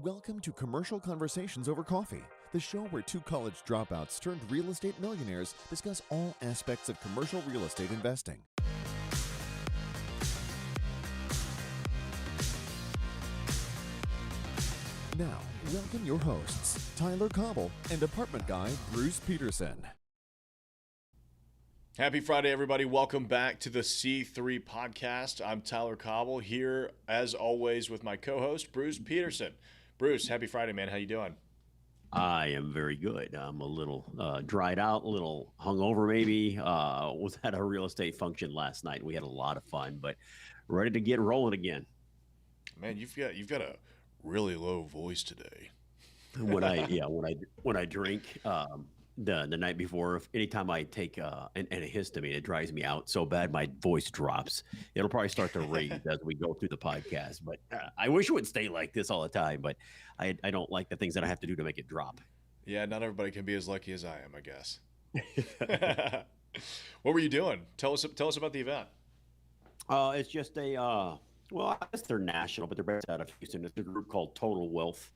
Welcome to Commercial Conversations Over Coffee, the show where two college dropouts turned real estate millionaires discuss all aspects of commercial real estate investing. Now, welcome your hosts, Tyler Cobble and apartment guy Bruce Peterson. Happy Friday, everybody. Welcome back to the C3 podcast. I'm Tyler Cobble here, as always, with my co-host, Bruce Peterson. Bruce, happy Friday, man. How you doing? I am very good. I'm a little dried out, a little hungover maybe. Was at a real estate function last night. We had a lot of fun, but ready to get rolling again. Man, you've got a really low voice today. When I drink the night before, anytime I take an antihistamine, it drives me out so bad my voice drops. It'll probably start to raise as we go through the podcast. But I wish it would stay like this all the time. But I don't like the things that I have to do to make it drop. Yeah, not everybody can be as lucky as I am, I guess. What were you doing? Tell us about the event. It's just well, I guess they're national, but they're based out of Houston. It's a group called Total Wealth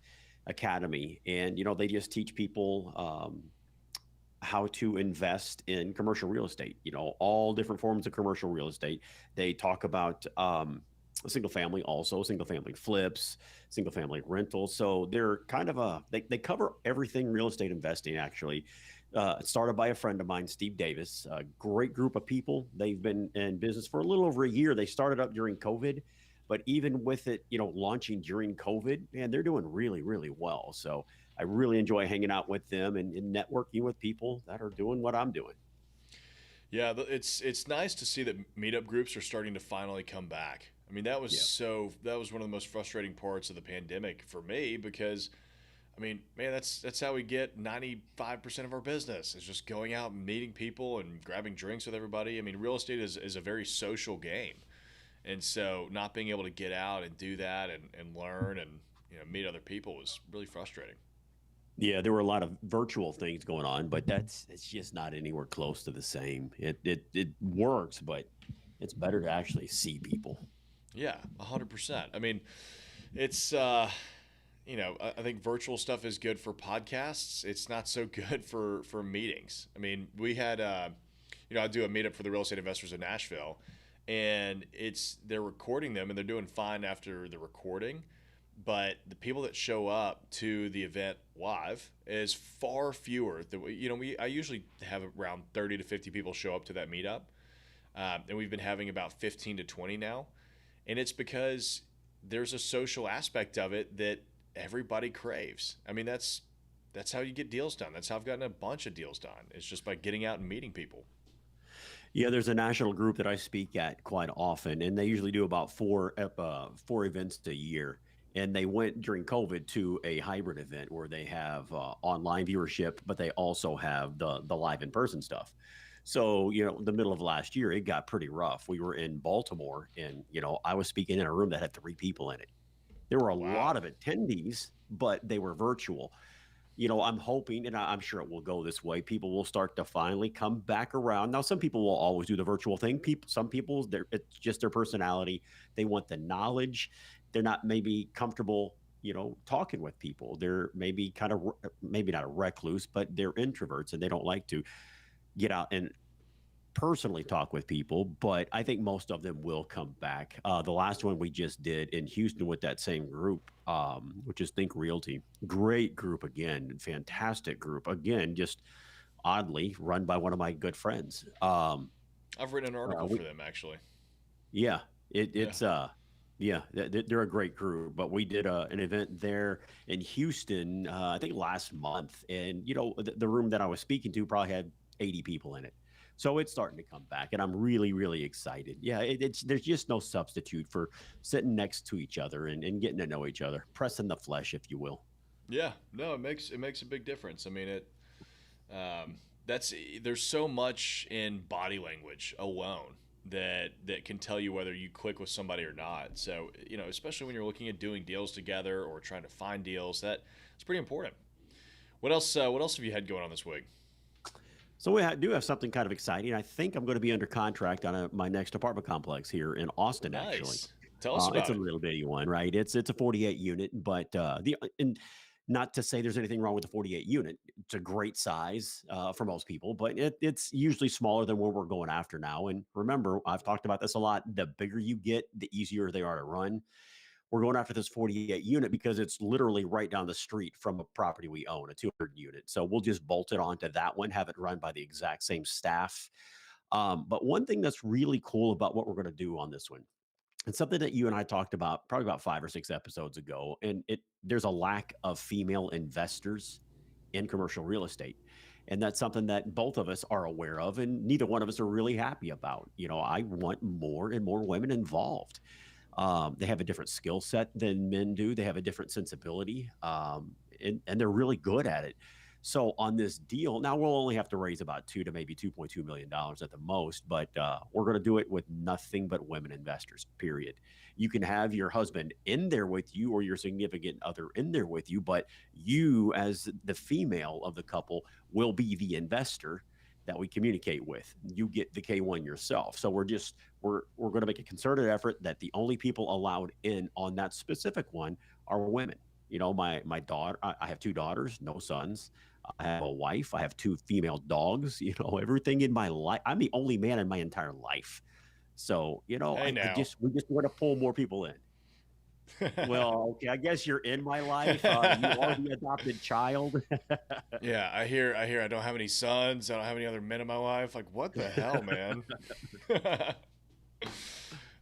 Academy, and they just teach people how to invest in commercial real estate. All different forms of commercial real estate. They talk about single family, also single family flips, single family rentals. So they're kind of they cover everything real estate investing. Actually, started by a friend of mine, Steve Davis. A great group of people. They've been in business for a little over a year. They started up during COVID. But even with it, launching during COVID, man, they're doing really, really well. So I really enjoy hanging out with them and networking with people that are doing what I'm doing. Yeah, it's nice to see that meetup groups are starting to finally come back. I mean, that was one of the most frustrating parts of the pandemic for me because, I mean, man, that's how we get 95% of our business is just going out and meeting people and grabbing drinks with everybody. I mean, real estate is a very social game. And so not being able to get out and do that and learn and meet other people was really frustrating. Yeah, there were a lot of virtual things going on, but it's just not anywhere close to the same. It works, but it's better to actually see people. Yeah, 100%. I mean, it's I think virtual stuff is good for podcasts. It's not so good for meetings. I mean, we had I do a meetup for the real estate investors in Nashville. And they're recording them and they're doing fine after the recording, but the people that show up to the event live is far fewer. I usually have around 30 to 50 people show up to that meetup, and we've been having about 15 to 20 now, and it's because there's a social aspect of it that everybody craves. I mean, that's how you get deals done. That's how I've gotten a bunch of deals done. It's just by getting out and meeting people. Yeah, there's a national group that I speak at quite often, and they usually do about four events a year. And they went during COVID to a hybrid event where they have online viewership, but they also have the live in-person stuff. So, the middle of last year, it got pretty rough. We were in Baltimore, and, I was speaking in a room that had 3 people in it. There were a lot of attendees, but they were virtual. I'm hoping, and I'm sure it will go this way, people will start to finally come back around. Now, some people will always do the virtual thing. Some people, it's just their personality. They want the knowledge. They're not maybe comfortable, talking with people. They're maybe maybe not a recluse, but they're introverts and they don't like to get out and personally talk with people. But I think most of them will come back. The last one we just did in Houston with that same group, which is Think Realty. Great group again, fantastic group. Again, just oddly run by one of my good friends. I've written an article for them, actually. Yeah, they're a great group. But we did an event there in Houston, I think last month. And, the room that I was speaking to probably had 80 people in it. So it's starting to come back, and I'm really, really excited. Yeah, there's just no substitute for sitting next to each other and getting to know each other, pressing the flesh, if you will. Yeah, no, it makes a big difference. I mean, there's so much in body language alone that can tell you whether you click with somebody or not. So, especially when you're looking at doing deals together or trying to find deals, that's pretty important. What else have you had going on this week? So we do have something kind of exciting. I think I'm going to be under contract on my next apartment complex here in Austin, Nice. actually. Tell us It's about a it. little bitty one, right? It's a 48 unit, but and not to say there's anything wrong with the 48 unit. It's a great size for most people, but it's usually smaller than what we're going after now. And remember, I've talked about this a lot. The bigger you get, the easier they are to run. We're going after this 48 unit because it's literally right down the street from a property we own, a 200 unit. So we'll just bolt it onto that one, have it run by the exact same staff. But one thing that's really cool about what we're going to do on this one, and something that you and I talked about probably about 5 or 6 episodes ago, and there's a lack of female investors in commercial real estate. And that's something that both of us are aware of, and neither one of us are really happy about. I want more and more women involved. They have a different skill set than men do. They have a different sensibility, and they're really good at it. So on this deal, now we'll only have to raise about $2 to maybe $2.2 million at the most, but we're going to do it with nothing but women investors. Period. You can have your husband in there with you or your significant other in there with you, but you, as the female of the couple, will be the investor that we communicate with. You get the K1 yourself. So we're going to make a concerted effort that the only people allowed in on that specific one are women. My daughter, I have 2 daughters, no sons. I have a wife. I have 2 female dogs. Everything in my life. I'm the only man in my entire life. So, Hey, now. we just want to pull more people in. Well, okay, I guess you're in my life. You are the adopted child. Yeah, I don't have any sons. I don't have any other men in my life. Like, what the hell, man? But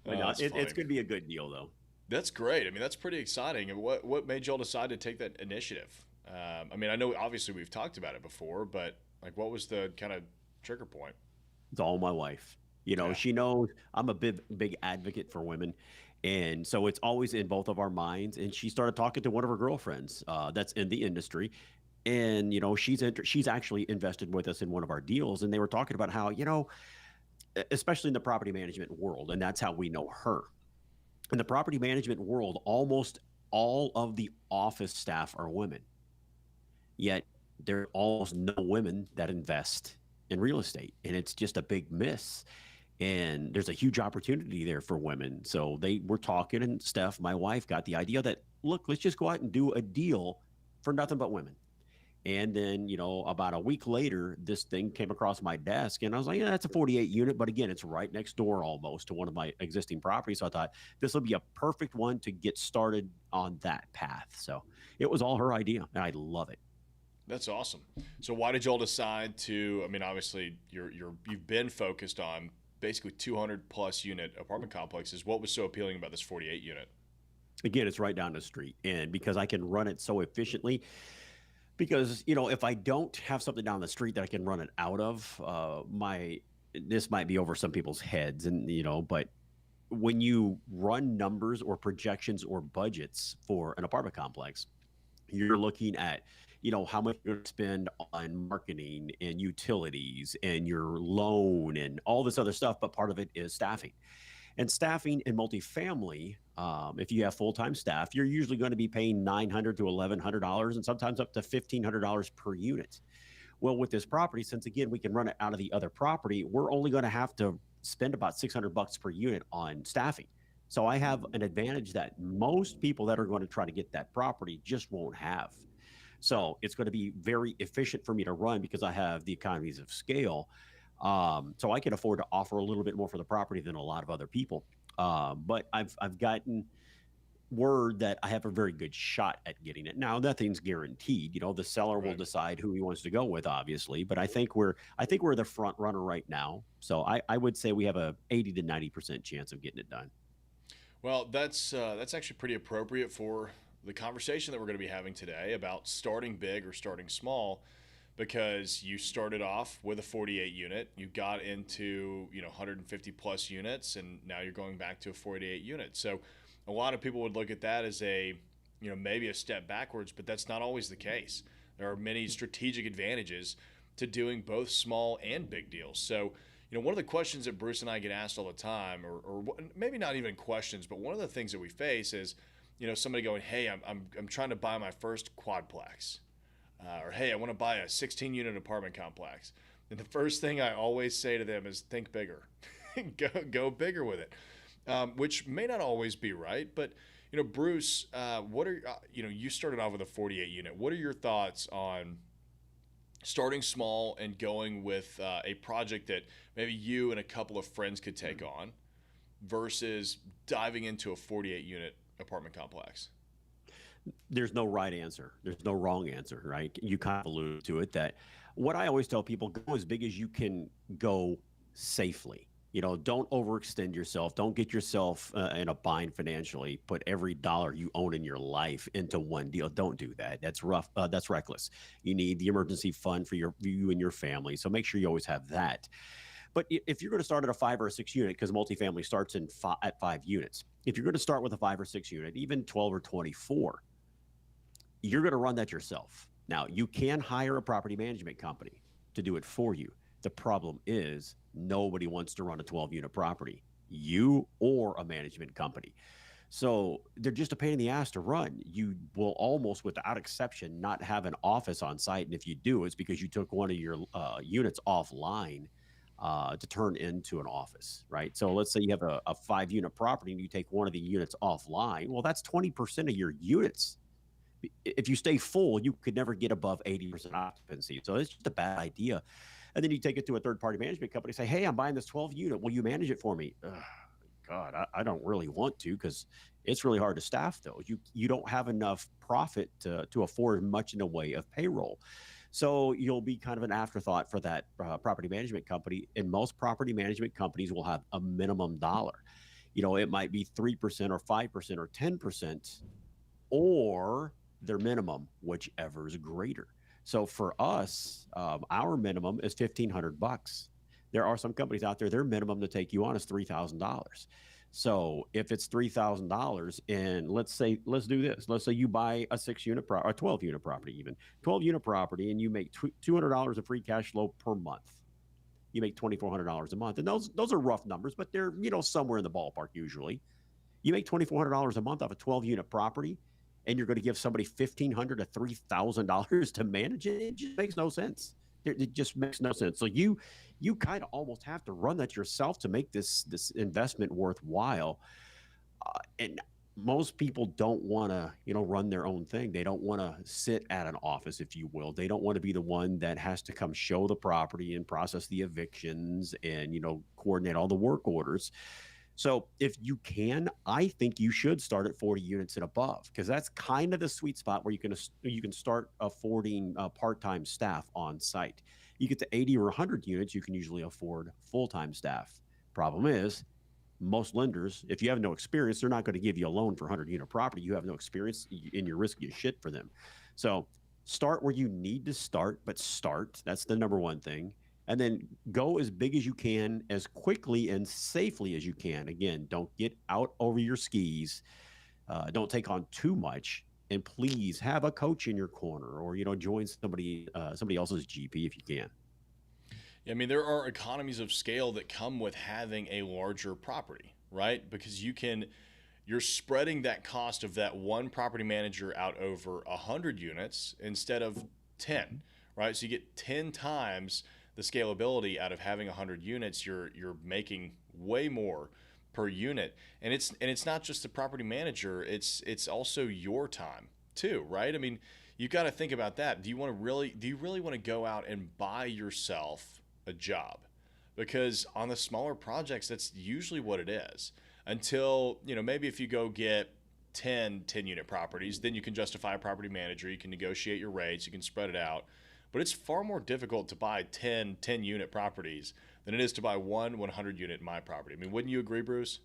no, That's funny. it's going to be a good deal, though. That's great. I mean, that's pretty exciting. And what made y'all decide to take that initiative? I mean, I know obviously we've talked about it before, but like, what was the kind of trigger point? It's all my wife. Yeah. She knows I'm a big advocate for women. And so it's always in both of our minds. And she started talking to one of her girlfriends that's in the industry. And, she's actually invested with us in one of our deals. And they were talking about how, especially in the property management world, and that's how we know her. In the property management world, almost all of the office staff are women. Yet there are almost no women that invest in real estate. And it's just a big miss. And there's a huge opportunity there for women. So they were talking, and Steph, my wife, got the idea that, look, let's just go out and do a deal for nothing but women. And then, about a week later, this thing came across my desk, and I was like, yeah, that's a 48 unit. But again, it's right next door almost to one of my existing properties. So I thought this will be a perfect one to get started on that path. So it was all her idea, and I love it. That's awesome. So why did y'all decide to? I mean, obviously you've been focused on basically 200 plus unit apartment complexes. What was so appealing about this 48 unit? Again, it's right down the street, and because I can run it so efficiently. Because if I don't have something down the street that I can run it out of, this might be over some people's heads, and but when you run numbers or projections or budgets for an apartment complex, you're looking at how much you're going to spend on marketing and utilities and your loan and all this other stuff, but part of it is staffing. And staffing in multifamily, if you have full-time staff, you're usually going to be paying $900 to $1,100 and sometimes up to $1,500 per unit. Well, with this property, since again we can run it out of the other property, we're only going to have to spend about $600 per unit on staffing. So I have an advantage that most people that are going to try to get that property just won't have. So it's going to be very efficient for me to run because I have the economies of scale. So I can afford to offer a little bit more for the property than a lot of other people. But I've gotten word that I have a very good shot at getting it. Now, nothing's guaranteed. The seller will decide who he wants to go with, obviously. But I think we're the front runner right now. So I would say we have a 80 to 90% chance of getting it done. Well, that's actually pretty appropriate for the conversation that we're going to be having today about starting big or starting small, because you started off with a 48 unit, you got into 150 plus units, and now you're going back to a 48 unit. So a lot of people would look at that as maybe a step backwards, but that's not always the case. There are many strategic advantages to doing both small and big deals. So one of the questions that Bruce and I get asked all the time, or maybe not even questions, but one of the things that we face is somebody going, hey, I'm trying to buy my first quadplex. Or, hey, I want to buy a 16-unit apartment complex. And the first thing I always say to them is think bigger. Go bigger with it. which may not always be right. But Bruce, what are you started off with a 48 unit. What are your thoughts on starting small and going with a project that maybe you and a couple of friends could take on versus diving into a 48 unit apartment complex? There's no right answer. There's no wrong answer, right? You kind of alluded to it that what I always tell people, go as big as you can go safely. Don't overextend yourself. Don't get yourself in a bind financially. Put every dollar you own in your life into one deal. Don't do that. That's rough. That's reckless. You need the emergency fund for you and your family. So make sure you always have that. But if you're going to start at a 5 or a 6 unit, because multifamily starts at 5 units, if you're going to start with a 5 or 6 unit, even 12 or 24, you're going to run that yourself. Now, you can hire a property management company to do it for you. The problem is nobody wants to run a 12-unit property, you or a management company. So they're just a pain in the ass to run. You will almost, without exception, not have an office on site. And if you do, it's because you took one of your units offline to turn into an office, right? So let's say you have a 5-unit property and you take one of the units offline. Well, that's 20% of your units. If you stay full, you could never get above 80% occupancy. So it's just a bad idea. And then you take it to a third-party management company, say, hey, I'm buying this 12-unit. Will you manage it for me? God, I don't really want to, because it's really hard to staff those. You don't have enough profit to afford much in the way of payroll. So you'll be kind of an afterthought for that property management company. And most property management companies will have a minimum dollar. It might be 3% or 5% or 10%, or their minimum, whichever is greater. So for us, our minimum is $1,500. There are some companies out there, their minimum to take you on is $3,000. So if it's $3,000, and let's do this. Let's say you buy a 6-unit or 12-unit property, even 12-unit property, and you make $200 of free cash flow per month. You make $2,400 a month, and those are rough numbers, but they're somewhere in the ballpark usually. You make $2,400 a month off a 12-unit property, and you're going to give somebody $1,500 to $3,000 to manage it. It just makes no sense. It just makes no sense. So you kind of almost have to run that yourself to make this investment worthwhile. And most people don't want to, run their own thing. They don't want to sit at an office, if you will. They don't want to be the one that has to come show the property and process the evictions and, coordinate all the work orders. So if you can, I think you should start at 40 units and above, because that's kind of the sweet spot where you can start affording part-time staff on site. You get to 80 or 100 units, you can usually afford full-time staff. Problem is, most lenders, if you have no experience, they're not going to give you a loan for 100-unit property. You have no experience, and you're risky as shit for them. So start where you need to start, but start. That's the number one thing. And then go as big as you can, as quickly and safely as you can. Again, don't get out over your skis. Don't take on too much. And please have a coach in your corner, or, join somebody else's GP if you can. Yeah, I mean, there are economies of scale that come with having a larger property, right? Because you're spreading that cost of that one property manager out over 100 units instead of 10, right? So you get 10 times the scalability out of having 100 units. You're making way more per unit, and it's not just the property manager. It's also your time too, right? I mean, you got to think about that. Do you really want to go out and buy yourself a job? Because on the smaller projects, that's usually what it is. Until maybe if you go get 10 unit properties, then you can justify a property manager. You can negotiate your rates. You can spread it out. But it's far more difficult to buy 10 unit properties than it is to buy one 100 unit in my property. I mean, wouldn't you agree, Bruce?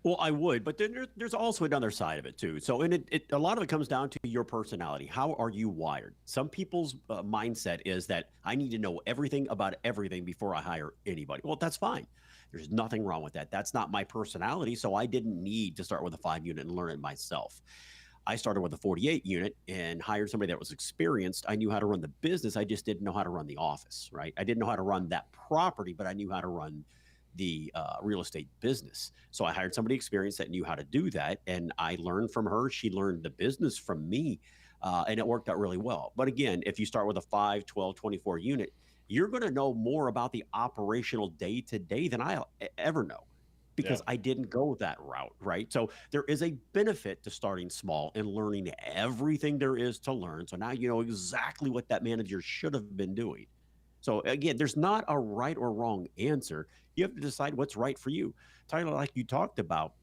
Well, I would, but then there's also another side of it too. So, and a lot of it comes down to your personality. How are you wired? Some people's mindset is that I need to know everything about everything before I hire anybody. Well, that's fine. There's nothing wrong with that. That's not my personality. So I didn't need to start with a 5 unit and learn it myself. I started with a 48 unit and hired somebody that was experienced. I knew how to run the business. I just didn't know how to run the office, right? I didn't know how to run that property, but I knew how to run the real estate business. So I hired somebody experienced that knew how to do that. And I learned from her. She learned the business from me. And it worked out really well. But again, if you start with a 5, 12, 24 unit, you're going to know more about the operational day to day than I'll ever know, because Yeah. I didn't go that route, right? So there is a benefit to starting small and learning everything there is to learn. So now you know exactly what that manager should have been doing. So again, there's not a right or wrong answer. You have to decide what's right for you. Tyler, like you talked about,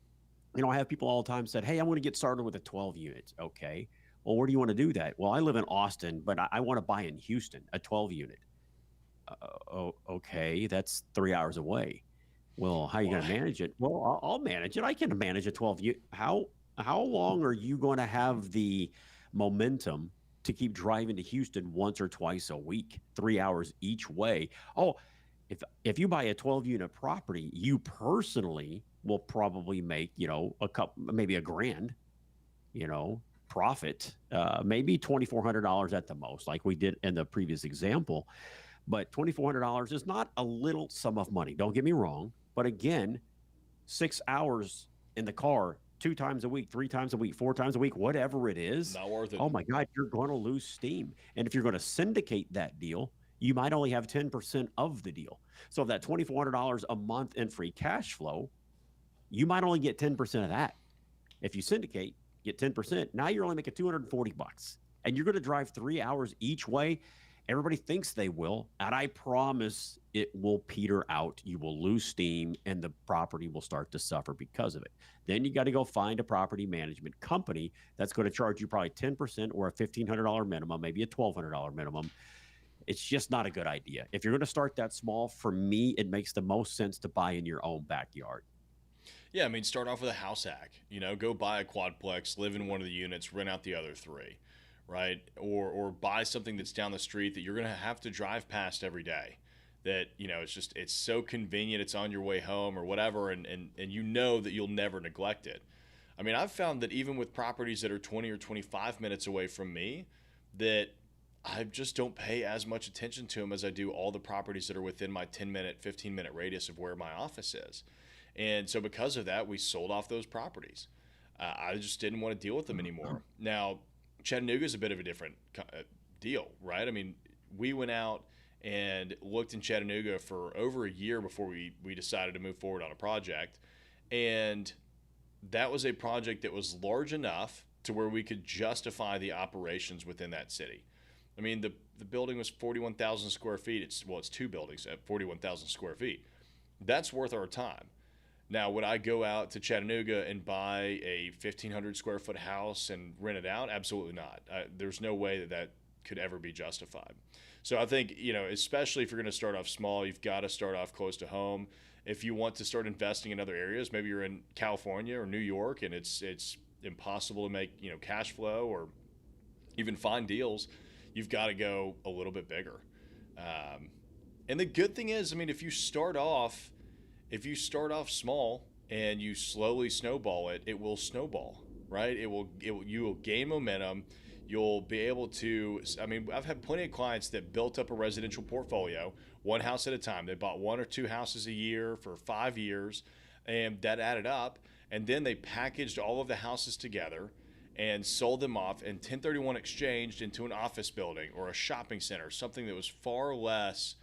I have people all the time said, "Hey, I'm going to get started with a 12 unit." Okay. Well, where do you want to do that? Well, I live in Austin, but I want to buy in Houston, a 12 unit. Oh, okay. That's 3 hours away. Well, how are you Well, going to manage it? Well, I'll manage it. I can manage a 12 unit. How long are you going to have the momentum to keep driving to Houston once or twice a week, 3 hours each way? Oh, if you buy a 12 unit property, you personally will probably make, a couple, maybe a grand, profit, maybe $2,400 at the most, like we did in the previous example. But $2,400 is not a little sum of money. Don't get me wrong. But again, 6 hours in the car, 2 times a week, 3 times a week, 4 times a week, whatever it is. not worth it. Oh my God, you're going to lose steam. And if you're going to syndicate that deal, you might only have 10% of the deal. So that $2,400 a month in free cash flow, you might only get 10% of that. If you syndicate, get 10%. Now you're only making $240, and you're going to drive 3 hours each way. Everybody thinks they will, and I promise it will peter out. You will lose steam, and the property will start to suffer because of it. Then you got to go find a property management company that's going to charge you probably 10% or a $1,500 minimum, maybe a $1,200 minimum. It's just not a good idea. If you're going to start that small, for me, it makes the most sense to buy in your own backyard. Yeah, I mean, start off with a house hack. Go buy a quadplex, live in one of the units, rent out the other three, right? Or buy something that's down the street that you're going to have to drive past every day. That it's so convenient. It's on your way home or whatever, and you know that you'll never neglect it. I mean, I've found that even with properties that are 20 or 25 minutes away from me, that I just don't pay as much attention to them as I do all the properties that are within my 10-minute, 15-minute radius of where my office is. And so because of that, we sold off those properties. I just didn't want to deal with them anymore. Now, Chattanooga is a bit of a different deal, right? I mean, we went out and looked in Chattanooga for over a year before we decided to move forward on a project. And that was a project that was large enough to where we could justify the operations within that city. I mean, the building was 41,000 square feet. It's two buildings at 41,000 square feet. That's worth our time. Now, would I go out to Chattanooga and buy a 1,500 square foot house and rent it out? Absolutely not. There's no way that could ever be justified. So I think, especially if you're going to start off small, you've got to start off close to home. If you want to start investing in other areas, maybe you're in California or New York and it's impossible to make, cash flow or even find deals, you've got to go a little bit bigger. And the good thing is, I mean, if you start off small and you slowly snowball it, it will snowball, right? You will gain momentum. You'll be able to, I mean, I've had plenty of clients that built up a residential portfolio, one house at a time. They bought one or two houses a year for 5 years, and that added up. And then they packaged all of the houses together and sold them off and 1031 exchanged into an office building or a shopping center, something that was far less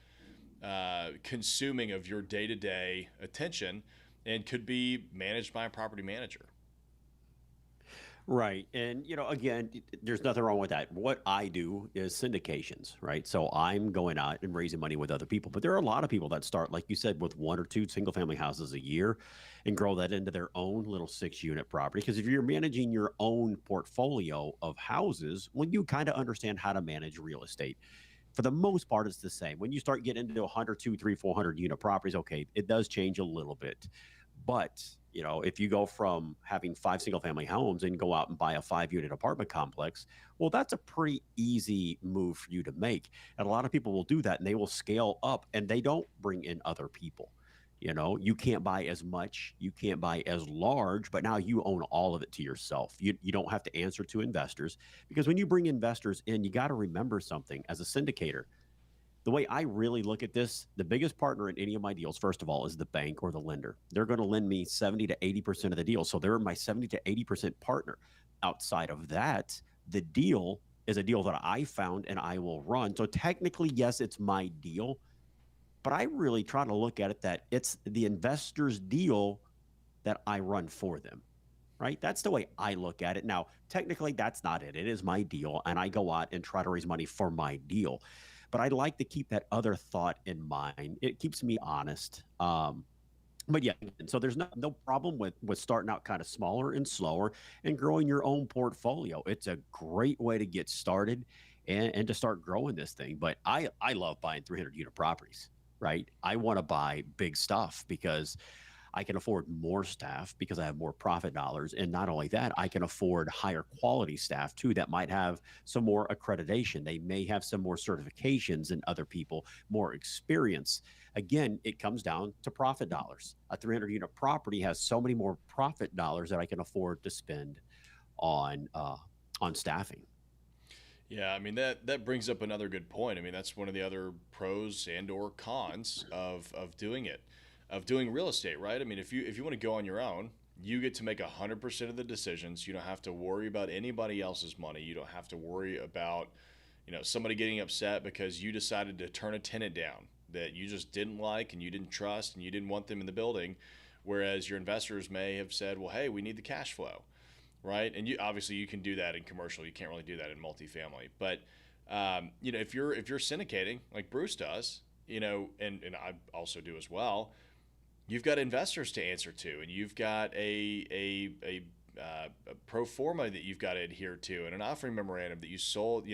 consuming of your day-to-day attention and could be managed by a property manager. Right. And, again, there's nothing wrong with that. What I do is syndications, right? So I'm going out and raising money with other people. But there are a lot of people that start, like you said, with one or two single family houses a year and grow that into their own little 6-unit property. Because if you're managing your own portfolio of houses, well, you kind of understand how to manage real estate. For the most part, it's the same. When you start getting into 100, 200, 300, 400 unit properties, okay, it does change a little bit. But, if you go from having 5 single family homes and go out and buy a 5-unit apartment complex, well, that's a pretty easy move for you to make. And a lot of people will do that and they will scale up and they don't bring in other people. You can't buy as much, you can't buy as large, but now you own all of it to yourself. You don't have to answer to investors, because when you bring investors in, you got to remember something as a syndicator. The way I really look at this, the biggest partner in any of my deals, first of all, is the bank or the lender. They're going to lend me 70 to 80% of the deal. So they're my 70 to 80% partner. Outside of that, the deal is a deal that I found and I will run. So technically, yes, it's my deal, but I really try to look at it that it's the investor's deal that I run for them, right? That's the way I look at it. Now, technically, that's not it. It is my deal, and I go out and try to raise money for my deal. But I like to keep that other thought in mind. It keeps me honest. But yeah, and so there's no problem with starting out kind of smaller and slower and growing your own portfolio. It's a great way to get started and to start growing this thing. But I love buying 300 unit properties, right? I want to buy big stuff because I can afford more staff because I have more profit dollars. And not only that, I can afford higher quality staff too that might have some more accreditation. They may have some more certifications than other people, more experience. Again, it comes down to profit dollars. A 300 unit property has so many more profit dollars that I can afford to spend on staffing. Yeah, I mean that brings up another good point. I mean that's one of the other pros and or cons of doing it, of doing real estate, right? I mean if you want to go on your own, you get to make 100% of the decisions. You don't have to worry about anybody else's money. You don't have to worry about, somebody getting upset because you decided to turn a tenant down that you just didn't like and you didn't trust and you didn't want them in the building, whereas your investors may have said, well, hey, we need the cash flow, right? And you obviously you can do that in commercial. You can't really do that in multifamily. But if you're syndicating like Bruce does, and I also do as well, you've got investors to answer to, and you've got a pro forma that you've got to adhere to, and an offering memorandum that you sold.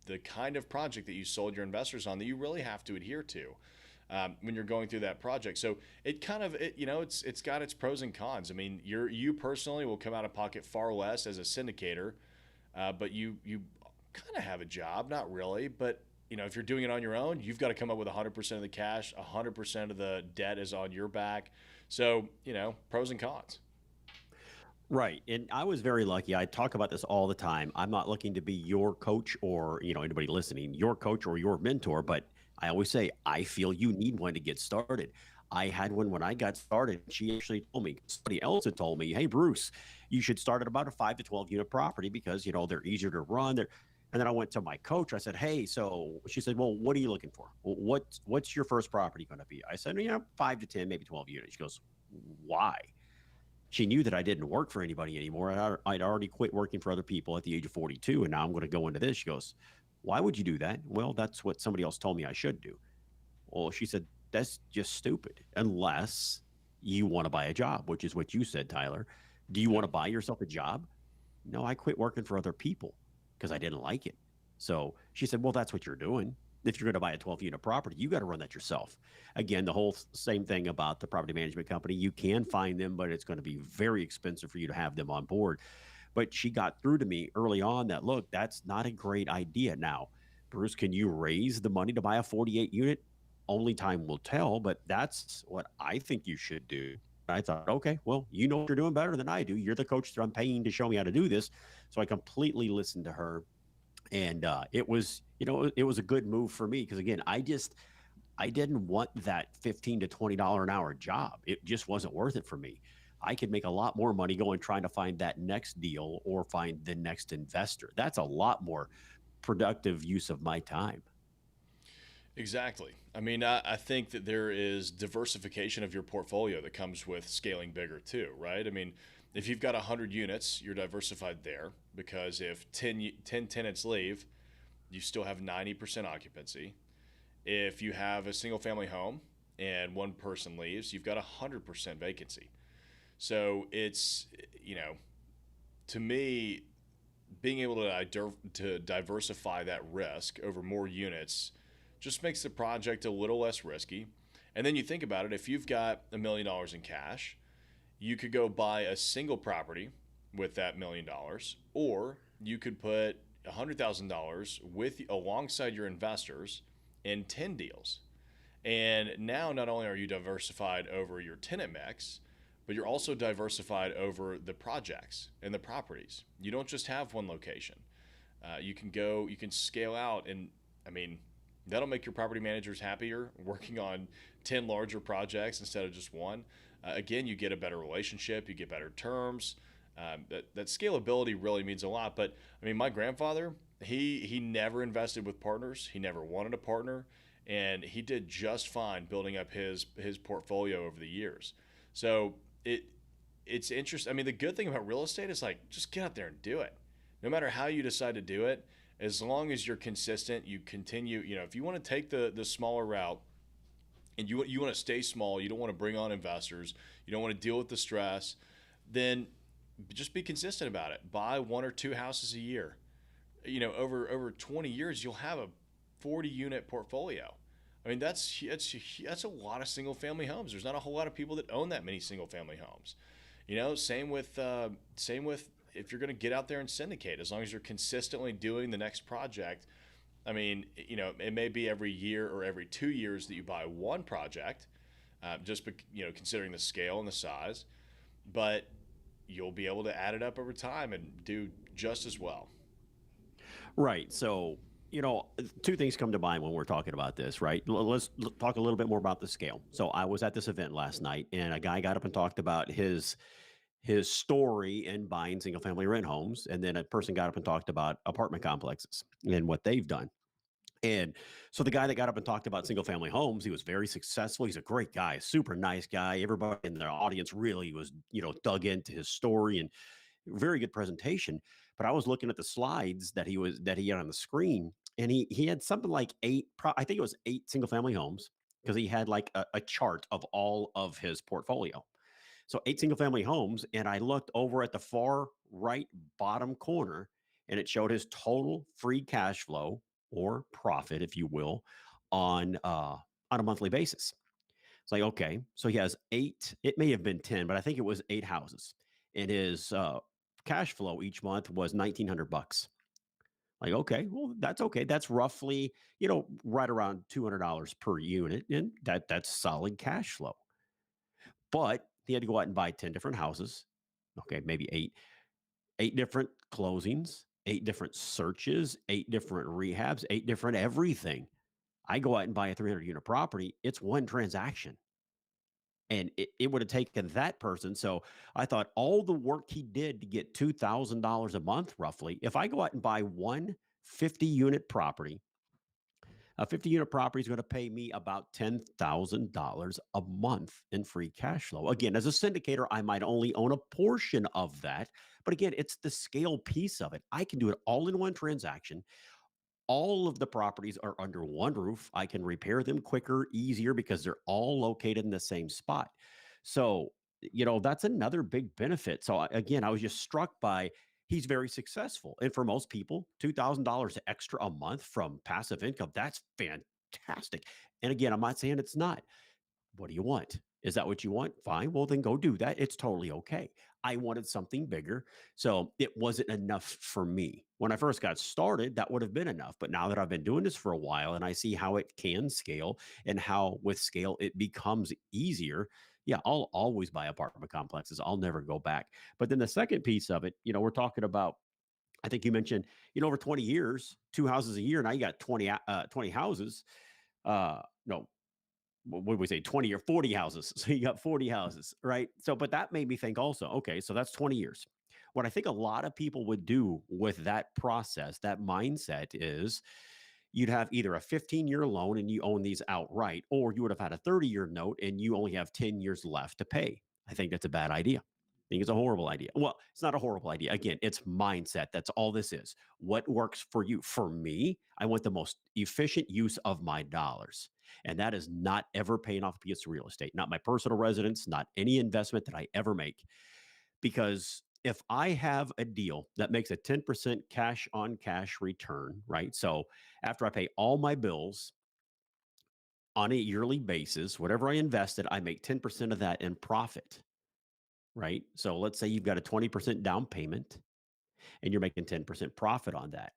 The kind of project that you sold your investors on that you really have to adhere to. When you're going through that project. So it kind of, it's got its pros and cons. I mean, you personally will come out of pocket far less as a syndicator, but you kind of have a job, not really, but if you're doing it on your own, you've got to come up with 100% of the cash, 100% of the debt is on your back. So, pros and cons. Right. And I was very lucky. I talk about this all the time. I'm not looking to be your coach or, anybody listening, your coach or your mentor, but I always say, I feel you need one to get started. I had one when I got started. She actually told me, somebody else had told me, hey, Bruce, you should start at about a 5 to 12 unit property because, they're easier to run. And then I went to my coach. I said, hey, so she said, well, what are you looking for? What's your first property going to be? I said, 5 to 10, maybe 12 units. She goes, why? She knew that I didn't work for anybody anymore. I'd already quit working for other people at the age of 42, and now I'm going to go into this. She goes, why would you do that? Well, that's what somebody else told me I should do. Well, she said, that's just stupid unless you want to buy a job, which is what you said, Tyler. Do you want to buy yourself a job? No, I quit working for other people because I didn't like it. So she said, well, that's what you're doing. If you're going to buy a 12 unit property, you got to run that yourself. Again, the whole same thing about the property management company. You can find them, but it's going to be very expensive for you to have them on board. But she got through to me early on that, look, that's not a great idea. Now, Bruce, can you raise the money to buy a 48 unit? Only time will tell, but that's what I think you should do. I thought, okay, well, you know what you're doing better than I do. You're the coach that I'm paying to show me how to do this. So I completely listened to her. And it was, it was a good move for me because, again, I didn't want that $15 to $20 an hour job. It just wasn't worth it for me. I could make a lot more money going trying to find that next deal or find the next investor. That's a lot more productive use of my time. Exactly. I mean, I think that there is diversification of your portfolio that comes with scaling bigger too, right? I mean, if you've got 100 units, you're diversified there because if 10 tenants leave, you still have 90% occupancy. If you have a single family home and one person leaves, you've got 100% vacancy. So it's, to me, being able to diversify that risk over more units just makes the project a little less risky. And then you think about it, if you've got $1 million in cash, you could go buy a single property with that $1 million, or you could put $100,000 alongside your investors in 10 deals. And now not only are you diversified over your tenant mix, but you're also diversified over the projects and the properties. You don't just have one location. You can scale out, and I mean, that'll make your property managers happier working on 10 larger projects instead of just one. Again, you get a better relationship, you get better terms. That scalability really means a lot. But I mean, my grandfather, he never invested with partners. He never wanted a partner, and he did just fine building up his portfolio over the years. So it's interesting. I mean, the good thing about real estate is like just get out there and do it. No matter how you decide to do it, as long as you're consistent, you continue. You know, if you want to take the smaller route and you want to stay small, you don't want to bring on investors, you don't want to deal with the stress, then just be consistent about it. Buy one or two houses a year. You know, over 20 years, you'll have a 40 unit portfolio. I mean, that's a lot of single family homes. There's not a whole lot of people that own that many single family homes. You know, same with if you're going to get out there and syndicate. As long as you're consistently doing the next project, I mean, you know, it may be every year or every 2 years that you buy one project, you know, considering the scale and the size, but you'll be able to add it up over time and do just as well. Right. So, two things come to mind when we're talking about this, right? Let's talk a little bit more about the scale. So I was at this event last night and a guy got up and talked about his story in buying single family rent homes. And then a person got up and talked about apartment complexes and what they've done. And so the guy that got up and talked about single family homes, he was very successful. He's a great guy, super nice guy. Everybody in the audience really was, dug into his story and very good presentation. But I was looking at the slides that he had on the screen, and he had something like I think it was 8 single family homes because he had like a chart of all of his portfolio. So 8 single family homes, and I looked over at the far right bottom corner, and it showed his total free cash flow or profit, if you will, on a monthly basis. It's like, okay, so he has eight. It may have been 10, but I think it was 8 houses, and his cash flow each month was $1,900. Like, okay, well, that's okay. That's roughly, right around $200 per unit, and that's solid cash flow. But he had to go out and buy 10 different houses. Okay, maybe eight different closings, 8 different searches, 8 different rehabs, 8 different everything. I go out and buy a 300 unit property. It's one transaction. And it would have taken that person. So I thought all the work he did to get $2,000 a month, roughly, if I go out and buy one 50 unit property, a 50 unit property is going to pay me about $10,000 a month in free cash flow. Again, as a syndicator, I might only own a portion of that. But again, it's the scale piece of it. I can do it all in one transaction. All of the properties are under one roof. I can repair them quicker, easier because they're all located in the same spot. So, that's another big benefit. So, again, I was just struck by he's very successful. And for most people, $2,000 extra a month from passive income, that's fantastic. And again, I'm not saying it's not. What do you want? Is that what you want? Fine. Well, then go do that. It's totally okay. I wanted something bigger. So it wasn't enough for me. When I first got started, that would have been enough. But now that I've been doing this for a while and I see how it can scale and how with scale it becomes easier, yeah, I'll always buy apartment complexes. I'll never go back. But then the second piece of it, we're talking about, I think you mentioned, over 20 years, 2 houses a year. Now you got 20 houses. No, what did we say, 20 or 40 houses. So you got 40 houses, right? So, but that made me think also, okay, so that's 20 years. What I think a lot of people would do with that process, that mindset is you'd have either a 15-year loan and you own these outright, or you would have had a 30-year note and you only have 10 years left to pay. I think that's a bad idea. I think it's a horrible idea. Well, it's not a horrible idea. Again, it's mindset. That's all this is. What works for you? For me, I want the most efficient use of my dollars. And that is not ever paying off a piece of real estate, not my personal residence, not any investment that I ever make. Because if I have a deal that makes a 10% cash on cash return, right? So after I pay all my bills on a yearly basis, whatever I invested, I make 10% of that in profit, right? So let's say you've got a 20% down payment and you're making 10% profit on that.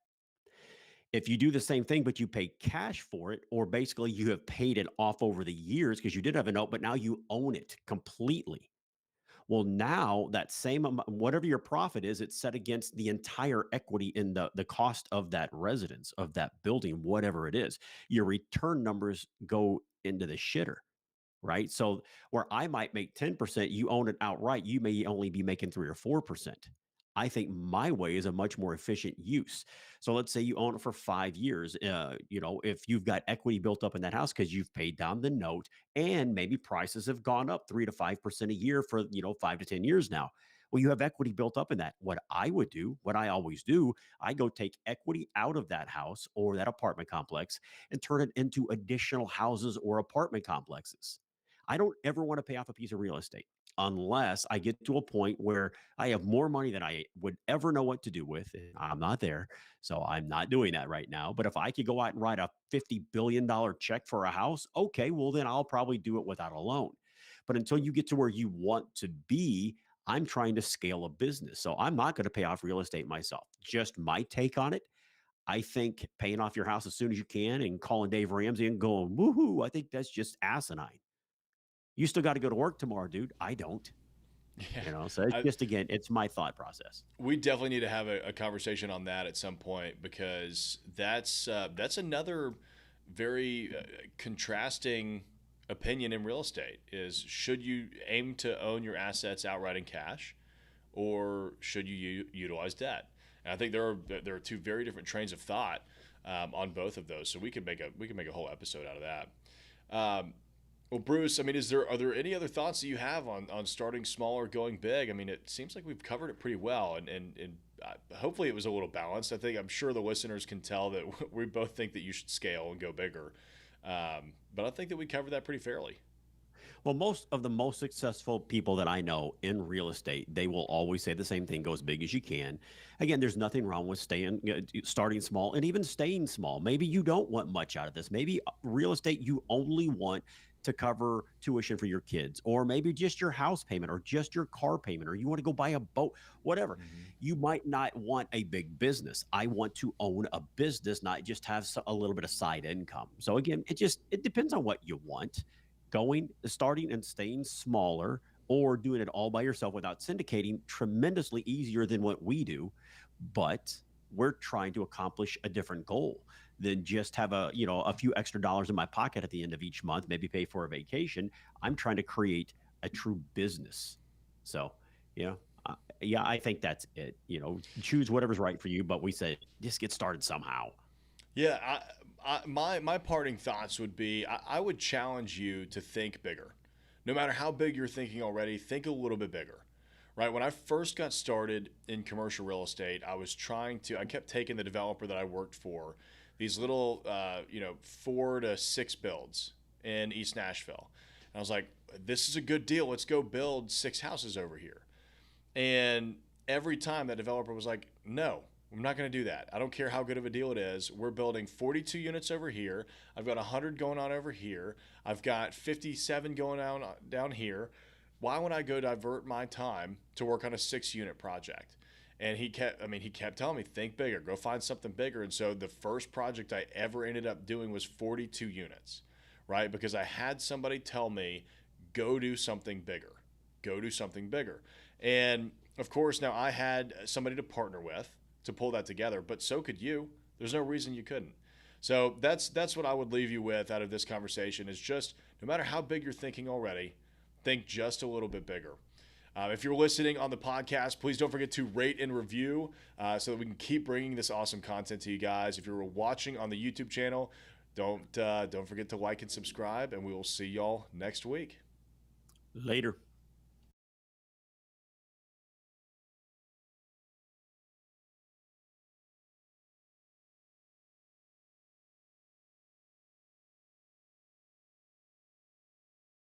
If you do the same thing, but you pay cash for it, or basically you have paid it off over the years because you did have a note, but now you own it completely. Well, now that same amount, whatever your profit is, it's set against the entire equity in the cost of that residence, of that building, whatever it is. Your return numbers go into the shitter, right? So where I might make 10%, you own it outright, you may only be making 3 or 4%. I think my way is a much more efficient use. So let's say you own it for 5 years. If you've got equity built up in that house because you've paid down the note and maybe prices have gone up 3 to 5% a year for 5 to 10 years now. Well, you have equity built up in that. What I would do, what I always do, I go take equity out of that house or that apartment complex and turn it into additional houses or apartment complexes. I don't ever want to pay off a piece of real estate unless I get to a point where I have more money than I would ever know what to do with. And I'm not there. So I'm not doing that right now. But if I could go out and write a $50 billion check for a house, okay, well, then I'll probably do it without a loan. But until you get to where you want to be, I'm trying to scale a business. So I'm not going to pay off real estate myself. Just my take on it. I think paying off your house as soon as you can and calling Dave Ramsey and going, woohoo, I think that's just asinine. You still got to go to work tomorrow, dude. I don't. Yeah. So it's I, just, again, it's my thought process. we definitely need to have a conversation on that at some point, because that's another very contrasting opinion in real estate. Is should you aim to own your assets outright in cash, or should you utilize debt? And I think there are two very different trains of thought on both of those. So we could make a whole episode out of that. Well, Bruce, I mean, are there any other thoughts that you have on starting small or going big? I mean, it seems like we've covered it pretty well, and hopefully it was a little balanced. I'm sure the listeners can tell that we both think that you should scale and go bigger, but I think that we covered that pretty fairly. Well, most of the most successful people that I know in real estate, they will always say the same thing: go as big as you can. Again, there's nothing wrong with starting small and even staying small. Maybe you don't want much out of this. Maybe real estate, you only want to cover tuition for your kids, or maybe just your house payment, or just your car payment, or you want to go buy a boat, whatever. Mm-hmm. You might not want a big business. I want to own a business, not just have a little bit of side income. So again, it depends on what you want. Starting and staying smaller, or doing it all by yourself without syndicating, tremendously easier than what we do. But we're trying to accomplish a different goal than just have a few extra dollars in my pocket at the end of each month, maybe pay for a vacation. I'm trying to create a true business. So, yeah, I think that's it. Choose whatever's right for you. But we said just get started somehow. Yeah, my parting thoughts would be I would challenge you to think bigger. No matter how big you're thinking already, think a little bit bigger. Right? When I first got started in commercial real estate, I kept taking the developer that I worked for, these little, 4 to 6 builds in East Nashville. And I was like, this is a good deal. Let's go build 6 houses over here. And every time that developer was like, no, I'm not going to do that. I don't care how good of a deal it is. We're building 42 units over here. I've got 100 going on over here. I've got 57 going on down here. Why would I go divert my time to work on a 6-unit project? And he kept telling me, think bigger, go find something bigger. And so the first project I ever ended up doing was 42 units, right? Because I had somebody tell me, go do something bigger, go do something bigger. And of course, now I had somebody to partner with to pull that together, but so could you. There's no reason you couldn't. So that's what I would leave you with out of this conversation, is just no matter how big you're thinking already, think just a little bit bigger. If you're listening on the podcast, please don't forget to rate and review so that we can keep bringing this awesome content to you guys. If you're watching on the YouTube channel, don't forget to like and subscribe, and we will see y'all next week. Later.